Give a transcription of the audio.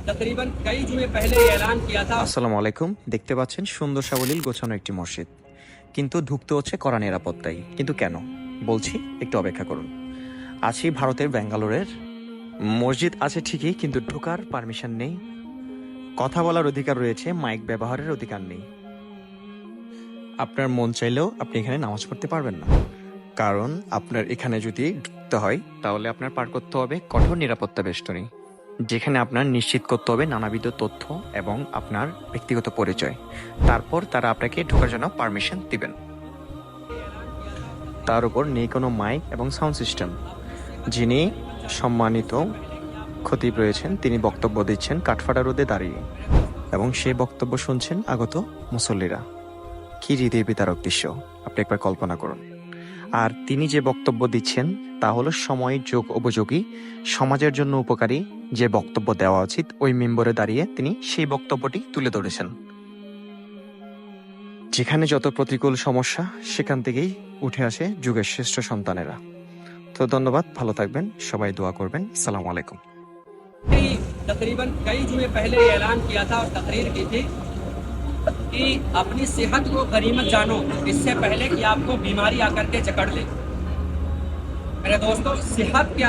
तकरीबन कई जुमे पहले ये ऐलान किया था। আসসালামু আলাইকুম। দেখতে পাচ্ছেন সুন্দর সাবলীল গোছানো একটি মসজিদ, কিন্তু ঢুকতে হচ্ছে কড়া নিরাপত্তায়। কিন্তু কেন বলছি, একটু অপেক্ষা করুন। আছি ভারতের ব্যাঙ্গালোরের। মসজিদ আছে ঠিকই, কিন্তু ঢোকার পারমিশন নেই, কথা বলার অধিকার রয়েছে, মাইক ব্যবহারের অধিকার নেই। আপনার মন চাইলেও আপনি এখানে নামাজ পড়তে পারবেন না, কারণ আপনার এখানে যদি ঢুকতে হয় তাহলে আপনার পার করতে হবে কঠোর নিরাপত্তা বেষ্টনী, যেখানে আপনার নিশ্চিত করতে হবে নানাবিধ তথ্য এবং আপনার ব্যক্তিগত পরিচয়। তারপর তারা আপনাকে ঢোকার জন্য পারমিশন দিবেন। তার উপর নেই কোনো মাইক এবং সাউন্ড সিস্টেম। যিনি সম্মানিত খতিব রয়েছেন তিনি বক্তব্য দিচ্ছেন কাঠফাটা রোদে দাঁড়িয়ে, এবং সেই বক্তব্য শুনছেন আগত মুসল্লিরা। কি হৃদয় বিতারক দৃশ্য, আপনি একবার কল্পনা করুন। আর তিনি যে বক্তব্য দিচ্ছেন তা হলো সময় যোগ উপযোগী, সমাজের জন্য উপকারী যে বক্তব্য দেওয়া উচিত, ওই মেম্বরে দাঁড়িয়ে তিনি সেই বক্তব্যটি তুলে ধরেছেন। যেখানে যত প্রতিকূল সমস্যা সেখান থেকেই উঠে আসে যুগের শ্রেষ্ঠ সন্তানেরা। তো ধন্যবাদ, ভালো থাকবেন, সবাই দোয়া করবেন। আসসালামু আলাইকুম। तकरीबन कई जुमे पहले ये ऐलान किया था और तकरीर की थी कि अपनी सेहत को गनीमत जानो, इससे पहले कि आपको बीमारी आकर के जकड़ ले। मेरे दोस्तों, सेहत के